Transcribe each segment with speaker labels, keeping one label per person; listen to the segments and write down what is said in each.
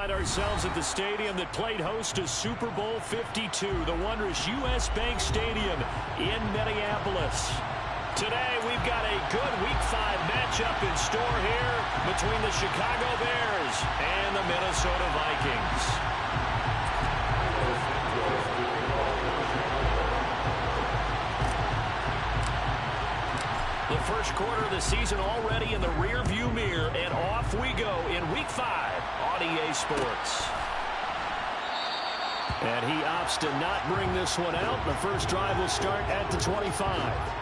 Speaker 1: find ourselves at the stadium that played host to Super Bowl 52, the wondrous U.S. Bank Stadium in Minneapolis. Today, we've got a good Week 5 matchup in store here between the Chicago Bears and the Minnesota Vikings. The first quarter of the season already in the rear-view mirror, and off we go in Week 5 on EA Sports. And he opts to not bring this one out. The first drive will start at the 25.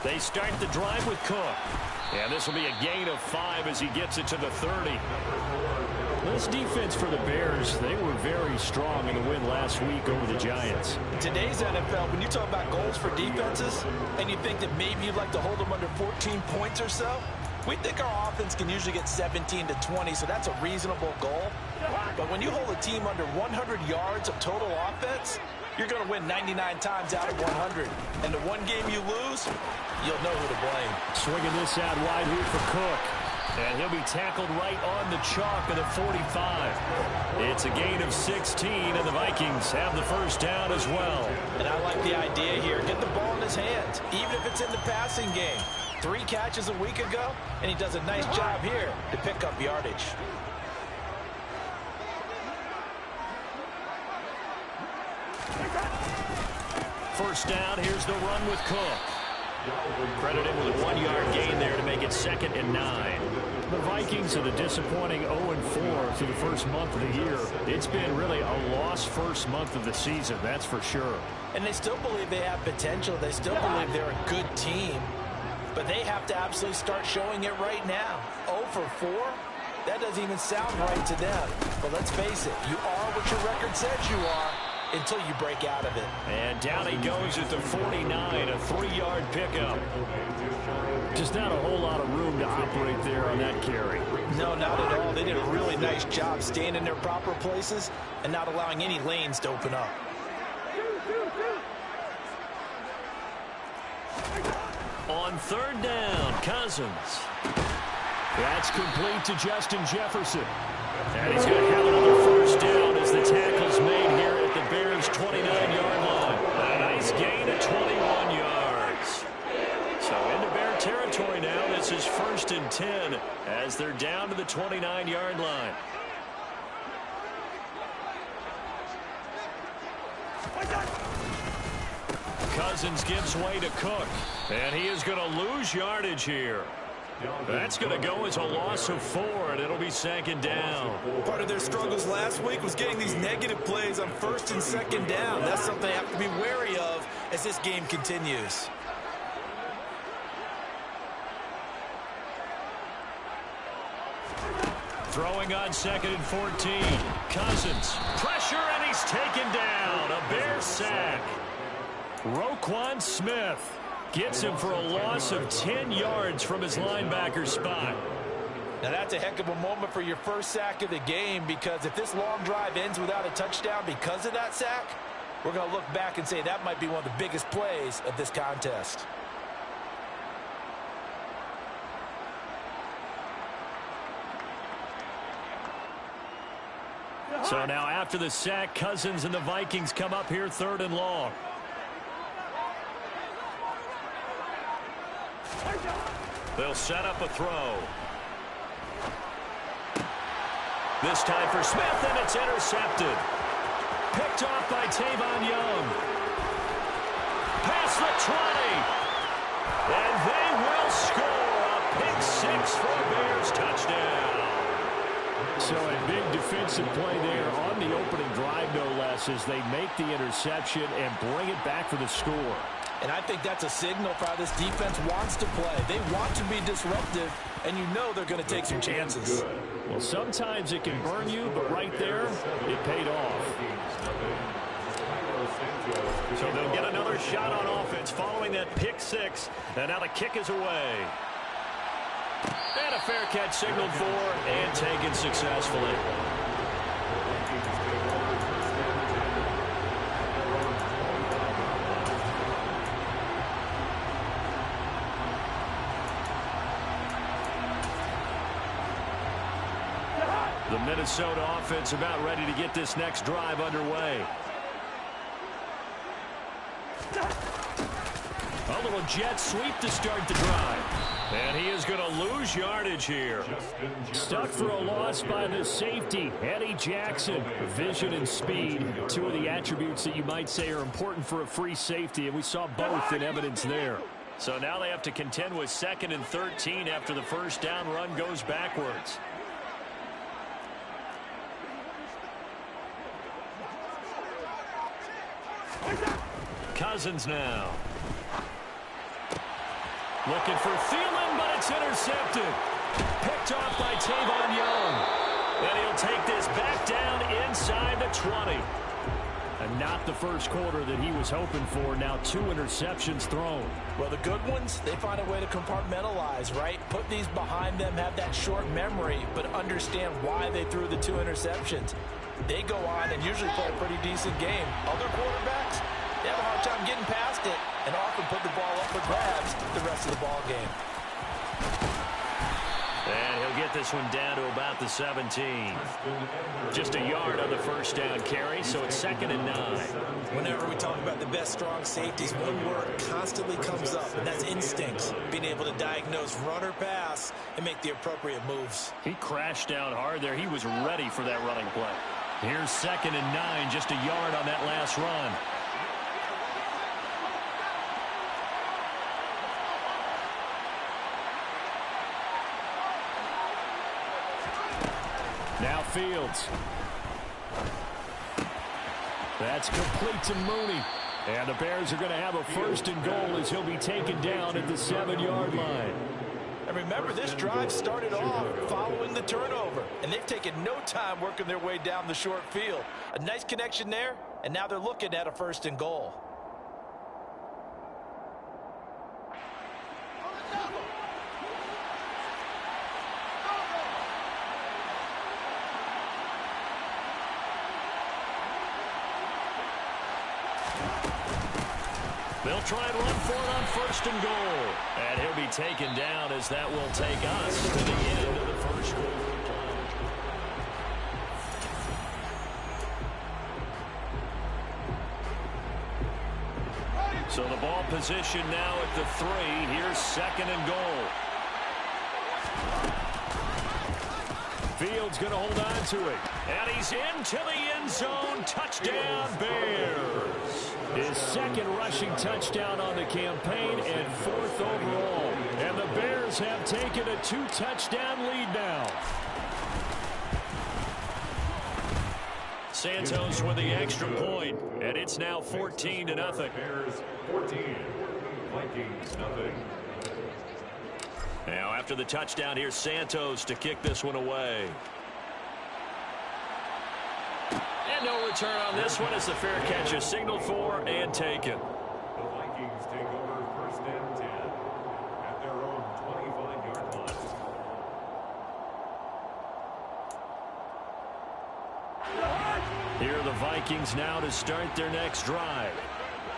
Speaker 1: They start the drive with Cook. And this will be a gain of 5 as he gets it to the 30. This defense for the Bears, they were very strong in the win last week over the Giants.
Speaker 2: Today's NFL, when you talk about goals for defenses, and you think that maybe you'd like to hold them under 14 points or so, we think our offense can usually get 17 to 20, so that's a reasonable goal. But when you hold a team under 100 yards of total offense, you're going to win 99 times out of 100. And the one game you lose, you'll know who to blame.
Speaker 1: Swinging this out wide here for Cook. And he'll be tackled right on the chalk of the 45. It's a gain of 16, and the Vikings have the first down as well.
Speaker 2: And I like the idea here. Get the ball in his hands, even if it's in the passing game. 3 catches a week ago, and he does a nice job here to pick up yardage.
Speaker 1: First down, here's the run with Cook. Credit him with a 1-yard gain there to make it 2nd and 9. The Vikings are the disappointing 0-4 through the first month of the year. It's been really a lost first month of the season, that's for sure.
Speaker 2: And they still believe they have potential. They still believe they're a good team. But they have to absolutely start showing it right now. 0 for 4? That doesn't even sound right to them. But let's face it, you are what your record says you are until you break out of it.
Speaker 1: And down he goes at the 49, a 3-yard pickup. Just not a whole lot of room to operate there on that carry.
Speaker 2: No, not at all. They did a really nice job staying in their proper places and not allowing any lanes to open up.
Speaker 1: On 3rd down, Cousins. That's complete to Justin Jefferson. And he's going to have another first down as the tackle's made here at the Bears' 29-yard line. A nice gain of 21 yards. So into Bear territory now. This is 1st and 10 as they're down to the 29-yard line. Cousins gives way to Cook. And he is going to lose yardage here. That's going to go as a loss of 4, and it'll be 2nd down.
Speaker 2: Part of their struggles last week was getting these negative plays on 1st and 2nd down. That's something they have to be wary of as this game continues.
Speaker 1: Throwing on 2nd and 14. Cousins. Pressure, and he's taken down. A Bear sack. Roquan Smith gets him for a loss of 10 yards from his linebacker spot.
Speaker 2: Now that's a heck of a moment for your first sack of the game, because if this long drive ends without a touchdown because of that sack, we're going to look back and say that might be one of the biggest plays of this contest.
Speaker 1: So now after the sack, Cousins and the Vikings come up here 3rd and long. They'll set up a throw. This time for Smith, and it's intercepted. Picked off by Tavon Young. Past the 20. And they will score a pick 6 for a Bears touchdown. So a big defensive play there on the opening drive, no less, as they make the interception and bring it back for the score.
Speaker 2: And I think that's a signal for how this defense wants to play. They want to be disruptive, and you know they're going to take some chances.
Speaker 1: Well, sometimes it can burn you, but right there, it paid off. So they'll get another shot on offense following that pick 6, and now the kick is away. fair catch signaled for and taken successfully. The Minnesota offense about ready to get this next drive underway. A little jet sweep to start the drive. And he is going to lose yardage here. Stuck for a loss by the safety, Eddie Jackson. Vision and speed, two of the attributes that you might say are important for a free safety, and we saw both in evidence there. So now they have to contend with 2nd and 13 after the first down run goes backwards. Cousins now. Looking for Thielen, but it's intercepted. Picked off by Tavon Young. And he'll take this back down inside the 20. And not the first quarter that he was hoping for. Now 2 interceptions thrown.
Speaker 2: Well, the good ones, they find a way to compartmentalize, right? Put these behind them, have that short memory, but understand why they threw the 2 interceptions. They go on and usually play a pretty decent game. Other quarterbacks, they have a hard time getting past it and often put the ball up for grabs the rest of the ball game.
Speaker 1: And he'll get this one down to about the 17. Just a yard on the first down carry, so it's 2nd and 9.
Speaker 2: Whenever we talk about the best strong safeties, one word constantly comes up, and that's instincts. Being able to diagnose run or pass and make the appropriate moves.
Speaker 1: He crashed down hard there. He was ready for that running play. Here's 2nd and 9, just a yard on that last run. Now Fields. That's complete to Mooney. And the Bears are going to have a 1st and goal as he'll be taken down at the 7-yard line.
Speaker 2: And remember, this drive started off following the turnover. And they've taken no time working their way down the short field. A nice connection there, and now they're looking at a 1st and goal.
Speaker 1: They'll try and run for it on 1st and goal. And he'll be taken down as that will take us to the end of the first quarter. So the ball position now at the 3. Here's 2nd and goal. Fields going to hold on to it. And he's into the end zone. Touchdown, Bears. His 2nd rushing touchdown on the campaign and 4th overall. And the Bears have taken a 2-touchdown lead now. Santos with the extra point, and it's now 14-0.
Speaker 3: Bears 14, Vikings nothing.
Speaker 1: Now after the touchdown, here's Santos to kick this one away. And no return on this one as the fair catch is signaled for and taken.
Speaker 3: The Vikings take over 1st and 10 at their own 25-yard line.
Speaker 1: Here are the Vikings now to start their next drive.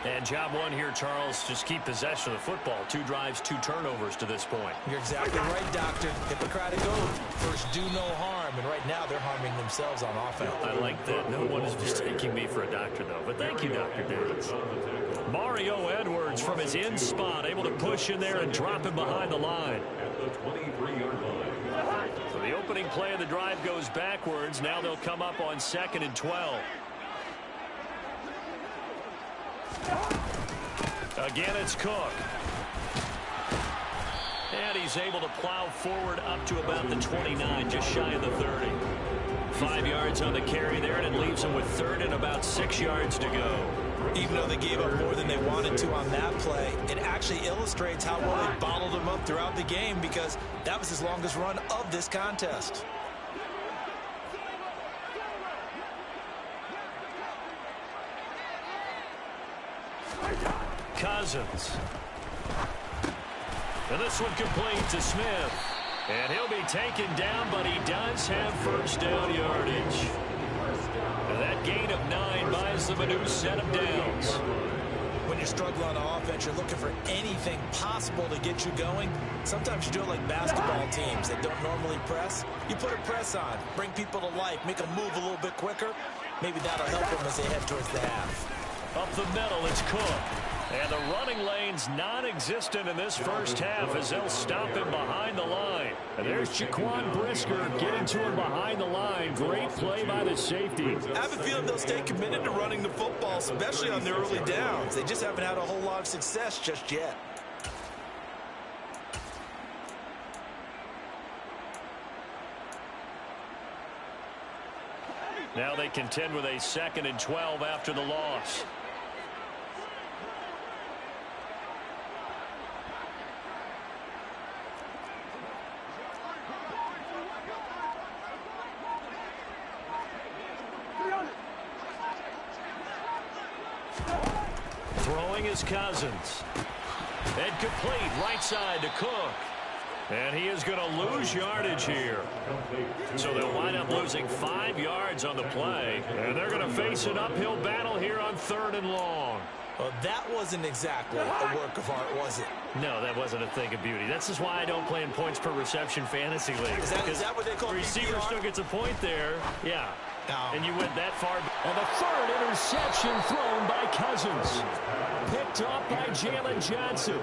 Speaker 1: And job one here, Charles, just keep possession of the football. 2 drives, 2 turnovers to this point.
Speaker 2: You're exactly right, Doctor. Hippocratic oath. First, do no harm. And right now, they're harming themselves on offense.
Speaker 1: I like that. No one is mistaking me for a doctor, though. But thank you, Dr. Davis. Mario Edwards from his in spot, able to push in there and drop him behind the line.
Speaker 3: At the 23-yard line.
Speaker 1: So the opening play of the drive goes backwards. Now they'll come up on 2nd and 12. Again, it's Cook. And he's able to plow forward up to about the 29, just shy of the 30. 5 yards on the carry there, and it leaves him with 3rd and about 6 yards to go.
Speaker 2: Even though they gave up more than they wanted to on that play, it actually illustrates how well they bottled them up throughout the game because that was his longest run of this contest.
Speaker 1: Cousins. And this one complete to Smith. And he'll be taken down, but he does have first down yardage. That gain of 9 buys them a new set of downs.
Speaker 2: When you're struggling on offense, you're looking for anything possible to get you going. Sometimes you do it like basketball teams that don't normally press. You put a press on, bring people to life, make them move a little bit quicker. Maybe that'll help them as they head towards the half.
Speaker 1: Up the middle, it's Cook. And the running lane's non-existent in this first half as they'll stop him behind the line. And there's Jaquan Brisker getting to him behind the line. Great play by the safety.
Speaker 2: I have a feeling they'll stay committed to running the football, especially on the early downs. They just haven't had a whole lot of success just yet.
Speaker 1: Now they contend with a 2nd and 12 after the loss. Throwing is Cousins. And complete right side to Cook. And he is going to lose yardage here. So they'll wind up losing 5 yards on the play. And they're going to face an uphill battle here on 3rd and long.
Speaker 2: Well, that wasn't exactly a work of art, was it?
Speaker 1: No, that wasn't a thing of beauty. That's just why I don't play in points per reception fantasy leagues.
Speaker 2: Is that what they call
Speaker 1: the receiver
Speaker 2: PPR?
Speaker 1: still gets a point there. Yeah.
Speaker 2: No.
Speaker 1: And you went that far. And the 3rd interception thrown by Cousins. Picked up by Jalen Johnson.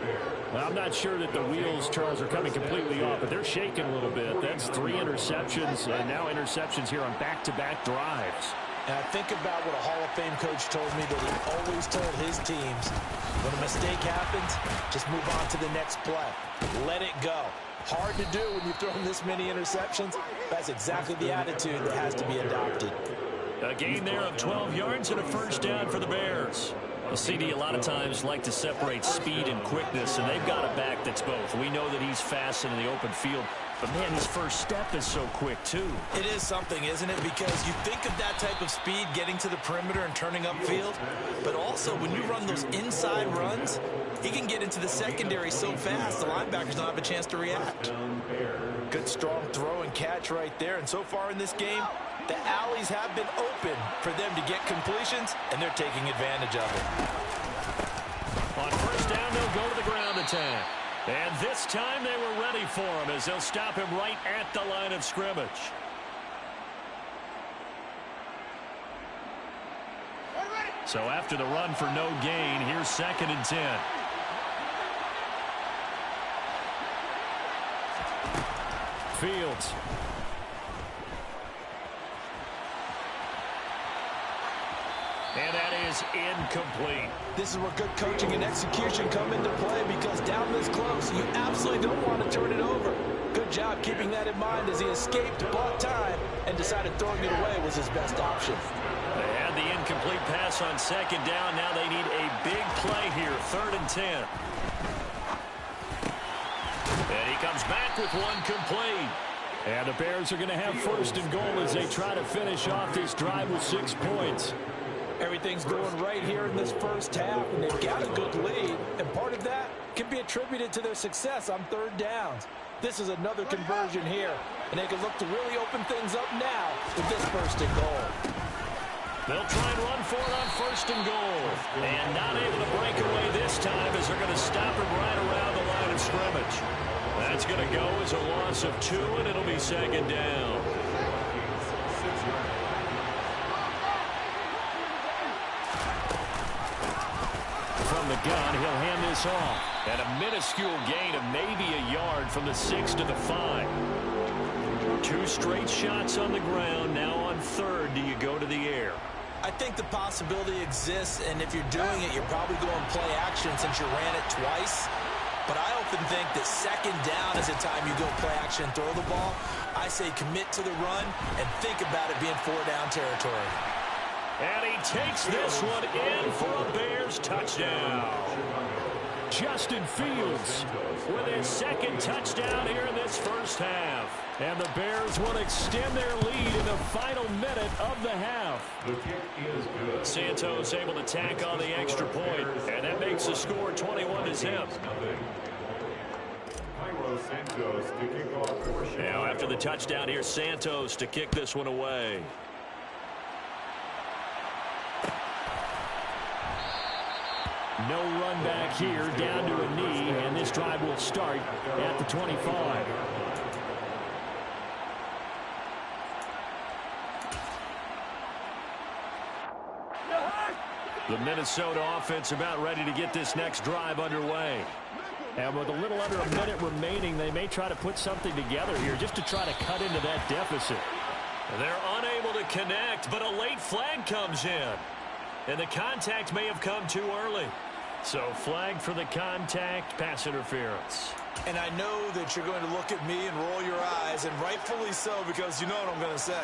Speaker 1: Well, I'm not sure that the wheels, Charles, are coming completely off, but they're shaking a little bit. That's 3 interceptions, and now interceptions here on back-to-back drives.
Speaker 2: And I think about what a Hall of Fame coach told me that he always told his teams, when a mistake happens, just move on to the next play. Let it go. Hard to do when you've thrown this many interceptions. That's exactly the attitude that has to be adopted.
Speaker 1: A gain there of 12 yards and a first down for the Bears. Well, CD, a lot of times like to separate speed and quickness, and they've got a back that's both. We know that he's fast in the open field, but, man, his first step is so quick, too.
Speaker 2: It is something, isn't it? Because you think of that type of speed getting to the perimeter and turning upfield, but also when you run those inside runs, he can get into the secondary so fast the linebackers don't have a chance to react. Good, strong throw and catch right there, and so far in this game, the alleys have been open for them to get completions, and they're taking advantage of it.
Speaker 1: On first down, they'll go to the ground attack. And this time they were ready for him as they'll stop him right at the line of scrimmage. So after the run for no gain, here's 2nd and 10. Fields. And that is incomplete.
Speaker 2: This is where good coaching and execution come into play, because down this close, you absolutely don't want to turn it over. Good job keeping that in mind as he escaped, bought time, and decided throwing it away was his best option.
Speaker 1: They had the incomplete pass on 2nd down. Now they need a big play here, 3rd and 10. And he comes back with one complete. And the Bears are going to have 1st and goal as they try to finish off this drive with 6 points.
Speaker 2: Everything's going right here in this first half, and they've got a good lead, and part of that can be attributed to their success on 3rd downs. This is another conversion here, and they can look to really open things up now with this 1st and goal.
Speaker 1: They'll try and run for it on 1st and goal, and not able to break away this time as they're going to stop him right around the line of scrimmage. That's going to go as a loss of 2, and it'll be 2nd down. From the gun, he'll hand this off. And a minuscule gain of maybe a yard from the 6 to the 5. 2 straight shots on the ground. Now on 3rd, do you go to the air?
Speaker 2: I think the possibility exists, and if you're doing it, you're probably going play action since you ran it twice. But I often think that 2nd down is the time you go play action and throw the ball. I say commit to the run and think about it being 4-down territory.
Speaker 1: And he takes this one in for a Bears touchdown. Justin Fields with his 2nd touchdown here in this first half. And the Bears will extend their lead in the final minute of the half.
Speaker 3: The kick is good.
Speaker 1: Santos able to tack on the extra point, and that makes the score 21-0.
Speaker 3: Santos to kick off portion.
Speaker 1: Now after the touchdown. Here's Santos to kick this one away. No run back here, down to a knee, and this drive will start at the 25. The Minnesota offense about ready to get this next drive underway. And with a little under a minute remaining, they may try to put something together here just to try to cut into that deficit. They're unable to connect, but a late flag comes in. And the contact may have come too early. So flag for the contact, pass interference.
Speaker 2: And I know that you're going to look at me and roll your eyes, and rightfully so, because you know what I'm going to say.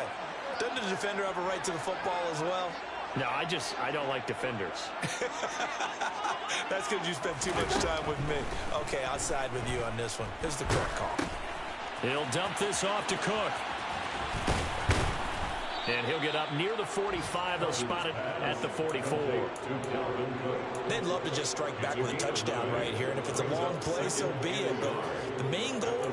Speaker 2: Doesn't the defender have a right to the football as well?
Speaker 1: No, I don't like defenders.
Speaker 2: That's because you spend too much time with me. Okay, I'll side with you on this one. Here's the correct call.
Speaker 1: He'll dump this off to Cook. And he'll get up near the 45. They'll spot it at the 44.
Speaker 2: They'd love to just strike back with a touchdown right here. And if it's a long play, so be it. But the main goal,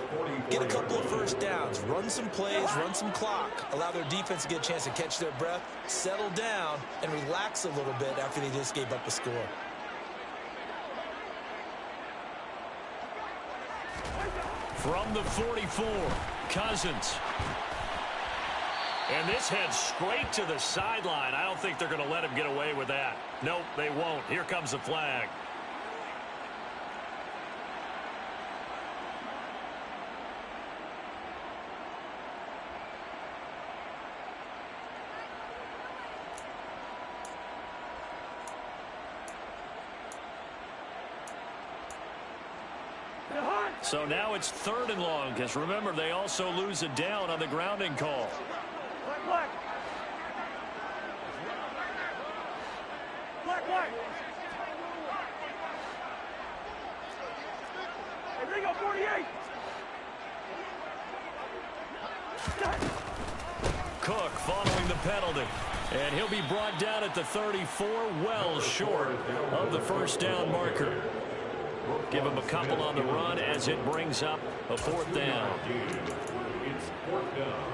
Speaker 2: get a couple of first downs. Run some plays, run some clock. Allow their defense to get a chance to catch their breath, settle down, and relax a little bit after they just gave up a score.
Speaker 1: From the 44, Cousins. And this heads straight to the sideline. I don't think they're going to let him get away with that. Nope, they won't. Here comes the flag. So now it's 3rd and long, because remember, they also lose a down on the grounding call.
Speaker 4: Black. Hey, bring up 48.
Speaker 1: Cook following the penalty. And he'll be brought down at the 34, well short of the first down marker. Give him a couple on the run as it brings up a 4th down.
Speaker 3: It's 4th down.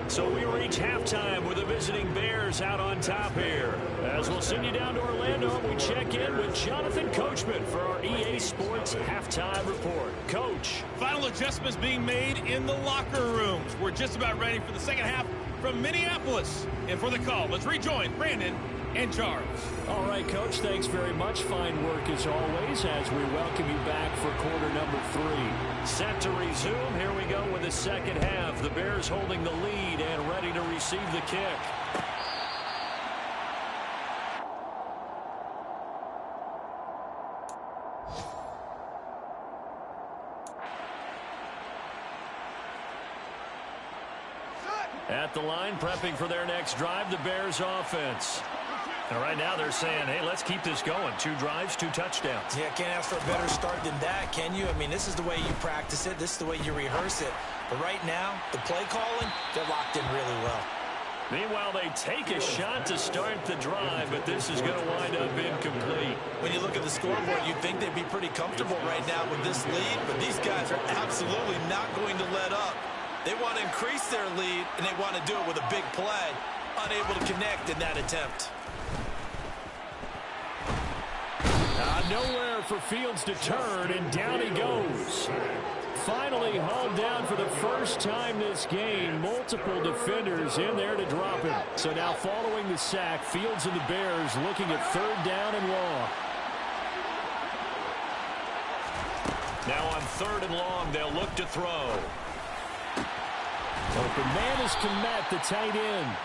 Speaker 1: So we reach halftime with the visiting Bears out on top here. As we'll send you down to Orlando, we check in with Jonathan Coachman for our EA Sports Halftime Report. Coach.
Speaker 5: Final adjustments being made in the locker rooms. We're just about ready for the second half from Minneapolis. And for the call, let's rejoin Brandon and Charles.
Speaker 1: All right, Coach, thanks very much. Fine work as always as we welcome you back for quarter number 3. Set to resume. Here we go with the second half. The Bears holding the lead and ready to receive the kick. At the line, prepping for their next drive, the Bears offense. And right now they're saying, hey, let's keep this going. 2 drives, 2 touchdowns.
Speaker 2: Yeah, can't ask for a better start than that, can you? I mean, this is the way you practice it. This is the way you rehearse it. But right now, the play calling, they're locked in really well.
Speaker 1: Meanwhile, they take a shot to start the drive, but this is going to wind up incomplete.
Speaker 2: When you look at the scoreboard, you'd think they'd be pretty comfortable right now with this lead, but these guys are absolutely not going to let up. They want to increase their lead, and they want to do it with a big play. Unable to connect in that attempt.
Speaker 1: Nowhere for Fields to turn, and down he goes. Finally hauled down for the first time this game. Multiple defenders in there to drop him. So now following the sack, Fields and the Bears looking at 3rd down and long. Now on 3rd and long, they'll look to throw. Open man is Komet, the tight end.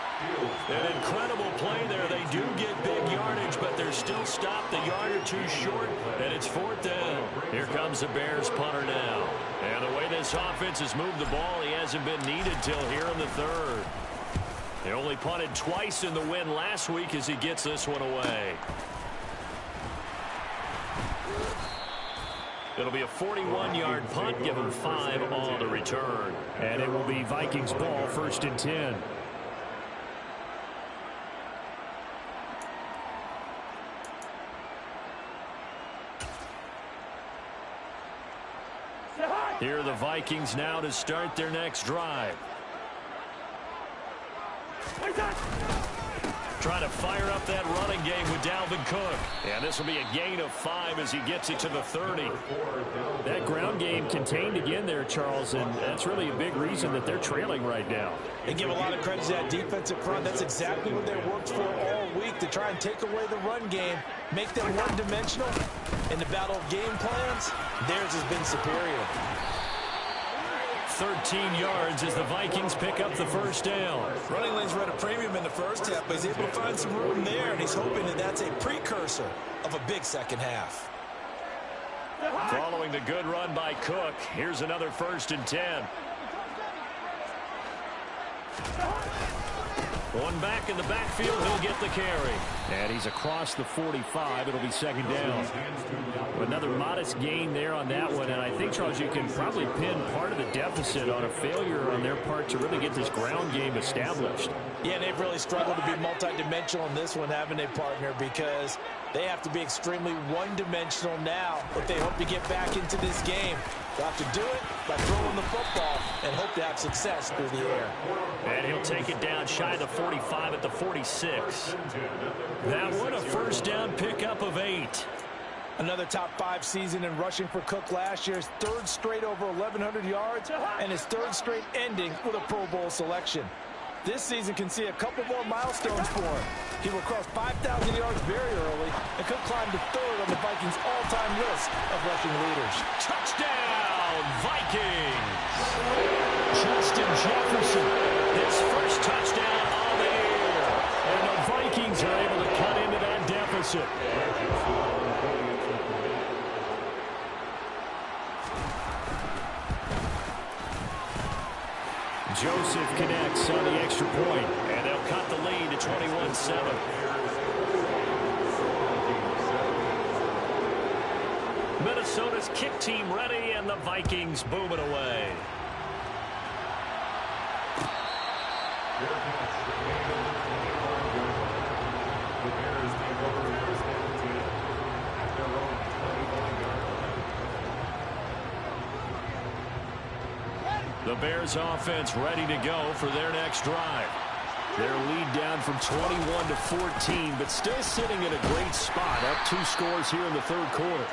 Speaker 1: An incredible play there. They do get big yardage, but they're still stopped a yard or 2 short, and it's 4th down. Here comes the Bears punter now. And the way this offense has moved the ball, he hasn't been needed till here in the 3rd. They only punted twice in the win last week as he gets this one away. It'll be a 41-yard punt, give him 5 on the return. And it will be Vikings ball, 1st and 10. Here are the Vikings now to start their next drive. Trying to fire up that running game with Dalvin Cook. And this will be a gain of 5 as he gets it to the 30.
Speaker 6: That ground game contained again there, Charles, and that's really a big reason that they're trailing right now.
Speaker 2: They give a lot of credit to that defensive front. That's exactly what they worked for all week, to try and take away the run game, make them one-dimensional. In the battle of game plans, theirs has been superior.
Speaker 1: 13 yards as the Vikings pick up the first down.
Speaker 2: Running lanes were at a premium in the first half, but he's able to find some room there, and he's hoping that that's a precursor of a big second half.
Speaker 1: Following the good run by Cook, here's another 1st and 10. One back in the backfield, he'll get the carry.
Speaker 6: And he's across the 45. It'll be 2nd down. Another modest gain there on that one. And I think, Charles, you can probably pin part of the deficit on a failure on their part to really get this ground game established.
Speaker 2: Yeah, they've really struggled to be multi-dimensional in this one, haven't they, partner? Because they have to be extremely one-dimensional now if they hope to get back into this game. They'll have to do it by throwing the football and hope to have success through the air.
Speaker 1: And he'll take it down shy of the 45 at the 46. That one, a 1st down pickup of 8.
Speaker 2: Another top 5 season in rushing for Cook last year. His 3rd straight over 1,100 yards and his 3rd straight ending with a Pro Bowl selection. This season can see a couple more milestones for him. He will cross 5,000 yards very early and could climb to 3rd on the Vikings' all-time list of rushing leaders.
Speaker 1: Touchdown, Vikings! Justin Jefferson, his first touchdown on the year. And the Vikings are able to cut into that deficit. Joseph connects on the extra point, and they'll cut the lead to 21-7. Minnesota's kick team ready, and the Vikings boom it away. The Bears offense ready to go for their next drive. Their lead down from 21 to 14, but still sitting in a great spot, up 2 scores here in the 3rd quarter.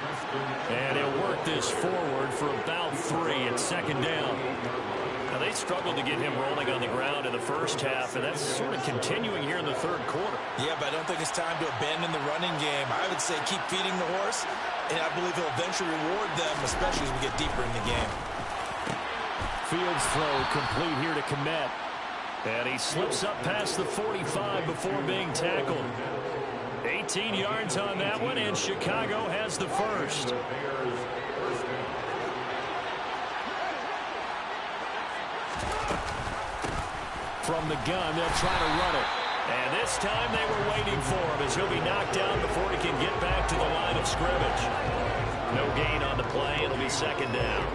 Speaker 1: And he'll work this forward for about 3 at 2nd down. Now, they struggled to get him rolling on the ground in the first half, and that's sort of continuing here in the 3rd quarter.
Speaker 2: Yeah, but I don't think it's time to abandon the running game. I would say keep feeding the horse, and I believe he'll eventually reward them, especially as we get deeper in the game.
Speaker 1: Fields throw complete here to Kmet. And he slips up past the 45 before being tackled. 18 yards on that one, and Chicago has the first. From the gun, they'll try to run it. And this time they were waiting for him as he'll be knocked down before he can get back to the line of scrimmage. No gain on the play. It'll be 2nd down.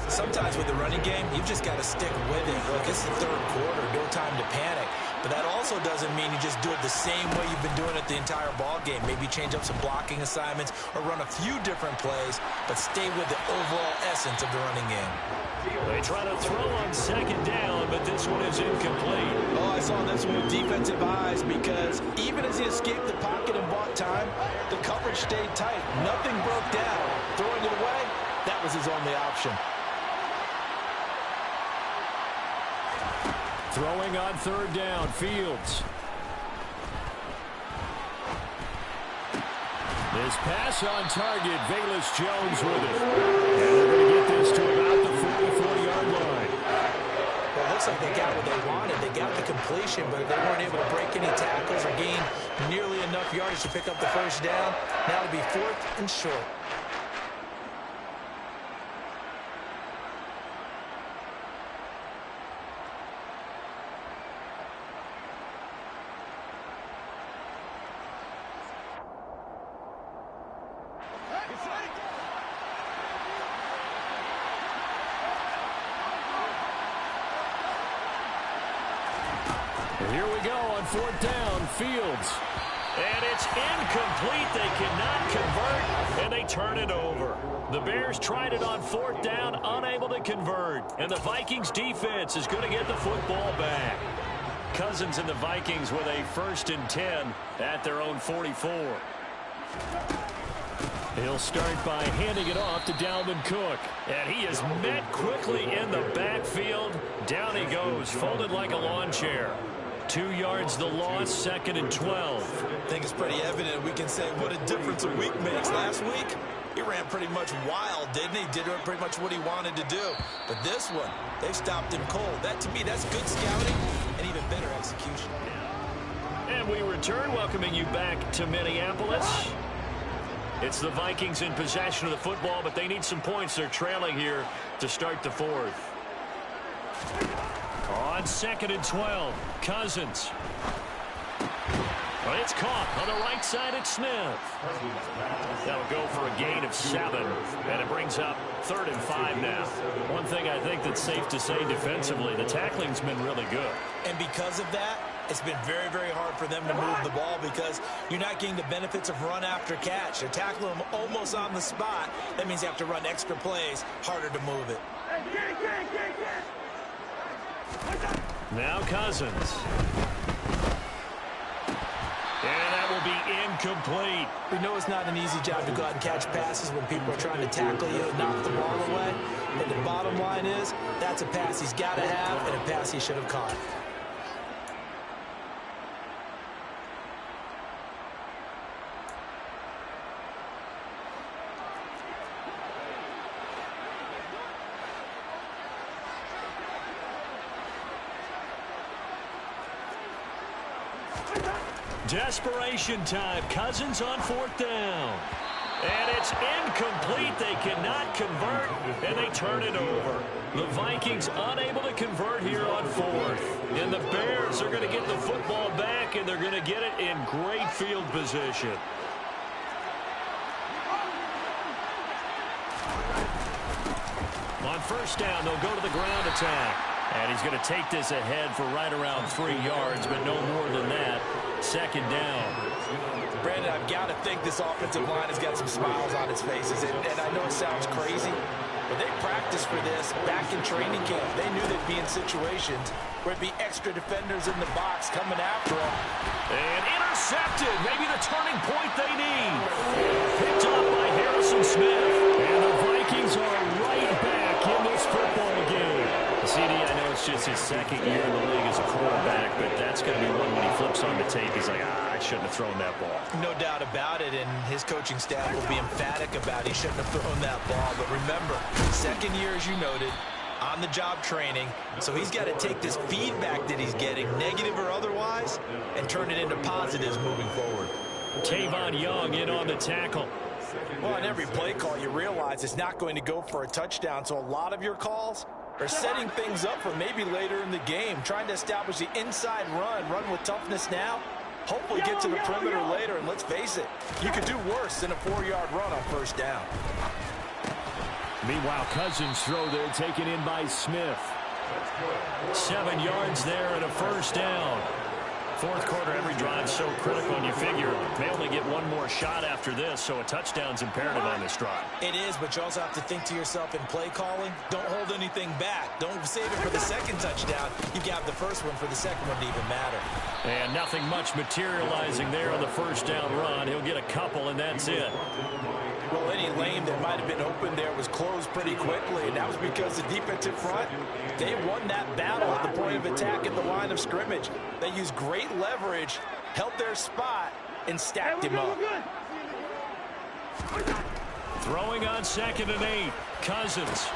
Speaker 2: Sometimes with the running game, you've just got to stick with it. Look, it's the 3rd quarter, no time to panic. But that also doesn't mean you just do it the same way you've been doing it the entire ball game. Maybe change up some blocking assignments or run a few different plays, but stay with the overall essence of the running game.
Speaker 1: They try to throw on 2nd down, but this one is incomplete.
Speaker 2: Oh, I saw this one with defensive eyes because even as he escaped the pocket and bought time, the coverage stayed tight. Nothing broke down. Throwing it away, that was his only option.
Speaker 1: Throwing on 3rd down, Fields. This pass on target, Velus Jones with it. And they're going to get this to about the 44-yard line.
Speaker 2: Well, it looks like they got what they wanted. They got the completion, but they weren't able to break any tackles or gain nearly enough yardage to pick up the 1st down. Now it'll be 4th and short.
Speaker 1: Here we go on 4th down. Fields And it's incomplete. They cannot convert, and they turn it over. The Bears tried it on 4th down, unable to convert. And the Vikings defense is going to get the football back. Cousins and the Vikings with a 1st and 10 at their own 44. He'll start by handing it off to Dalvin Cook. And he is met quickly in the backfield. Down he goes, folded like a lawn chair. 2 yards the loss, 2nd and 12.
Speaker 2: I think it's pretty evident we can say what a difference a week makes. Last week, he ran pretty much wild, didn't he? Did pretty much what he wanted to do. But this one, they stopped him cold. That, to me, that's good scouting and even better execution.
Speaker 1: And we return, welcoming you back to Minneapolis. It's the Vikings in possession of the football, but they need some points. They're trailing here to start the 4th. On 2nd and 12, Cousins. But it's caught on the right side at Smith. That'll go for a gain of 7, and it brings up 3rd and 5 now. One thing I think that's safe to say defensively, the tackling's been really good.
Speaker 2: And because of that, it's been very, very hard for them to move the ball because you're not getting the benefits of run after catch. They're tackling them almost on the spot. That means you have to run extra plays, harder to move it.
Speaker 1: Now Cousins. And that will be incomplete.
Speaker 2: We know it's not an easy job to go out and catch passes when people are trying to tackle you and knock the ball away. But the bottom line is, that's a pass he's got to have and a pass he should have caught.
Speaker 1: Desperation time. Cousins on 4th down. And it's incomplete. They cannot convert, and they turn it over. The Vikings unable to convert here on 4th. And the Bears are going to get the football back, and they're going to get it in great field position. On 1st down, they'll go to the ground attack. And he's going to take this ahead for right around 3 yards, but no more than that. 2nd down.
Speaker 2: Brandon, I've got to think this offensive line has got some smiles on its faces. And I know it sounds crazy, but they practiced for this back in training camp. They knew they'd be in situations where it'd be extra defenders in the box coming after them.
Speaker 1: And intercepted. Maybe the turning point they need. Picked off by Harrison Smith. And the Vikings are right back in this football game. CD, I know it's just his 2nd year in the league as a quarterback, but that's going to be one when he flips on the tape. He's like, I shouldn't have thrown that ball.
Speaker 2: No doubt about it, and his coaching staff will be emphatic about he shouldn't have thrown that ball. But remember, 2nd year, as you noted, on-the-job training, so he's got to take this feedback that he's getting, negative or otherwise, and turn it into positives moving forward.
Speaker 1: Tavon Young in on the tackle.
Speaker 2: Well, on every play call, you realize it's not going to go for a touchdown, so a lot of your calls are setting things up for maybe later in the game, trying to establish the inside run with toughness now, hopefully get to the perimeter later, and let's face it, you could do worse than a 4-yard run on 1st down.
Speaker 1: Meanwhile, Cousins throw there, taken in by Smith. 7 yards there and a 1st down. 4th quarter, every drive so critical, and you figure they only get one more shot after this, so a touchdown's imperative on this drive.
Speaker 2: It is, but you also have to think to yourself in play calling, don't hold anything back. Don't save it for the 2nd touchdown. You got the 1st one for the 2nd one to even matter.
Speaker 1: And nothing much materializing there on the 1st down run. He'll get a couple, and that's it.
Speaker 2: Well, any lane that might have been open there was closed pretty quickly, and that was because the defensive front, they won that battle at the point of attack at the line of scrimmage. They used great leverage, held their spot, and stacked him up.
Speaker 1: Throwing on 2nd and 8. Cousins.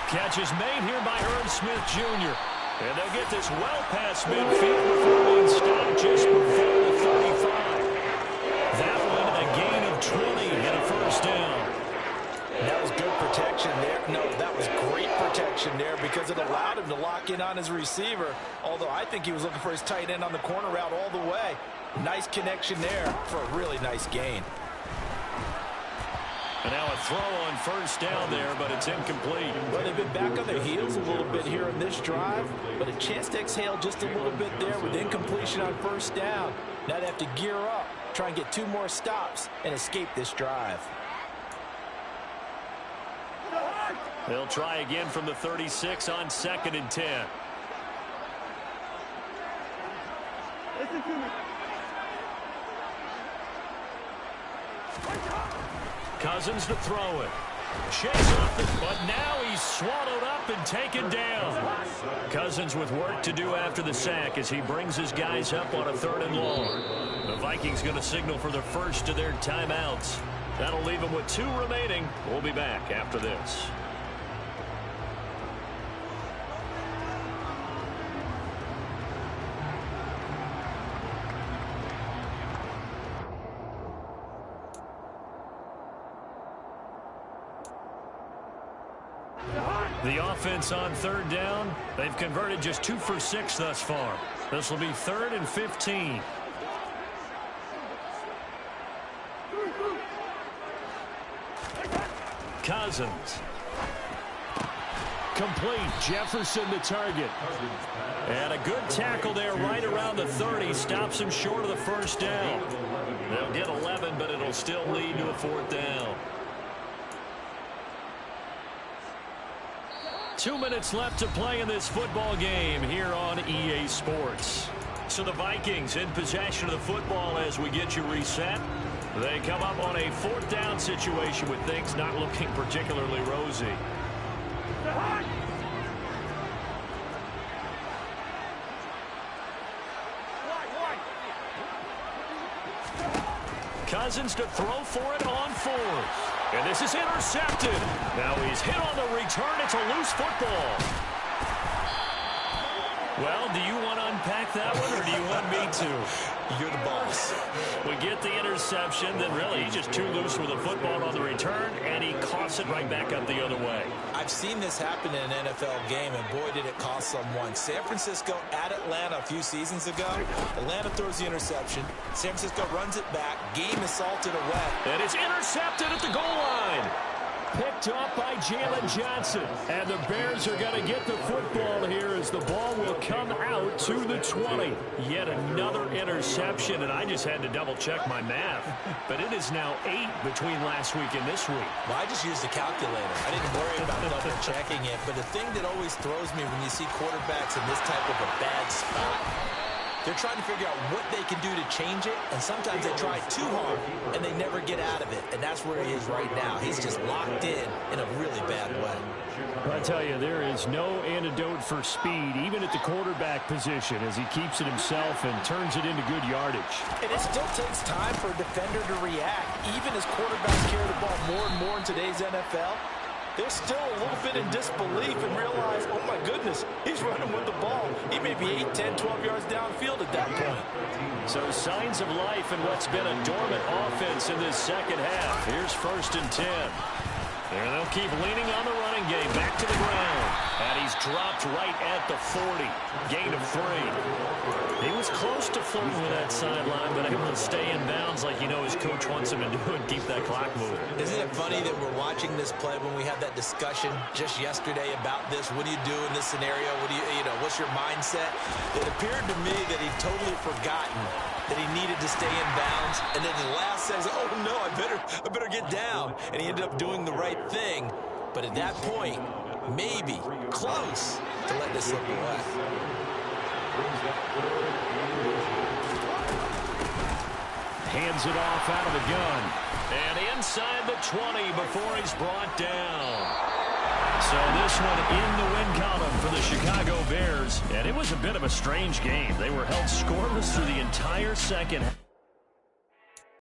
Speaker 1: Catch is made here by Herb Smith Jr. And they'll get this well past midfield before being stopped just before the 35. That one a gain of 20 and a 1st down.
Speaker 2: That was good protection there. No, that was great protection there because it allowed him to lock in on his receiver, although I think he was looking for his tight end on the corner route all the way. Nice connection there for a really nice gain.
Speaker 1: And now a throw on 1st down there, but it's incomplete.
Speaker 2: Well, they've been back on their heels a little bit here on this drive, but a chance to exhale just a little bit there with incompletion on 1st down. Now they have to gear up, try and get 2 more stops and escape this drive.
Speaker 1: They'll try again from the 36 on 2nd and 10.
Speaker 4: Listen to me.
Speaker 1: Cousins to throw it. Chase off it, but now he's swallowed up and taken down. Cousins with work to do after the sack as he brings his guys up on a 3rd and long. The Vikings going to signal for the first of their timeouts. That'll leave them with 2 remaining. We'll be back after this. The offense on 3rd down, they've converted just 2 for 6 thus far. This will be 3rd and 15. Cousins. Complete. Jefferson the target. And a good tackle there right around the 30. Stops him short of the 1st down. They'll get 11, but it'll still lead to a 4th down. 2 minutes left to play in this football game here on EA Sports. So the Vikings in possession of the football as we get you reset. They come up on a 4th down situation with things not looking particularly rosy. Cousins to throw for it on 4th. And this is intercepted. Now he's hit on the return. It's a loose football. Well, do you want to unpack that one, or do you want me to?
Speaker 2: You're the boss.
Speaker 1: We get the interception, then really he's just too loose with the football on the return, and he coughs it right back up the other way.
Speaker 2: I've seen this happen in an NFL game, and boy, did it cost someone. San Francisco at Atlanta a few seasons ago. Atlanta throws the interception. San Francisco runs it back. Game is salted away.
Speaker 1: And it's intercepted at the goal line. Picked up by Jalen Johnson. And the Bears are going to get the football here as the ball will come out to the 20. Yet another interception, and I just had to double-check my math. But it is now 8 between last week and this week.
Speaker 2: Well, I just used the calculator. I didn't worry about double-checking it. But the thing that always throws me when you see quarterbacks in this type of a bad spot, they're trying to figure out what they can do to change it, and sometimes they try too hard, and they never get out of it, and that's where he is right now. He's just locked in a really bad way.
Speaker 6: I tell you, there is no antidote for speed, even at the quarterback position, as he keeps it himself and turns it into good yardage.
Speaker 2: And it still takes time for a defender to react. Even as quarterbacks carry the ball more and more in today's NFL, they're still a little bit in disbelief and realize, oh my goodness, he's running with the ball. He may be 8, 10, 12 yards downfield at that point.
Speaker 1: So signs of life in what's been a dormant offense in this second half. Here's 1st and 10. And they'll keep leaning on the running game. Back to the ground. And he's dropped right at the 40. Gain of 3. He was close to flirting with that sideline, but able to stay in bounds like you know his coach wants him to do and keep that clock moving.
Speaker 2: Isn't it funny that we're watching this play when we had that discussion just yesterday about this? What do you do in this scenario? What do you know, what's your mindset? It appeared to me that he'd totally forgotten that he needed to stay in bounds, and then the last says, oh no, I better get down. And he ended up doing the right thing. But at that point, maybe close to let this slip away.
Speaker 1: Hands it off out of the gun. And inside the 20 before he's brought down. So this one in the win column for the Chicago Bears. And it was a bit of a strange game. They were held scoreless through the entire second half.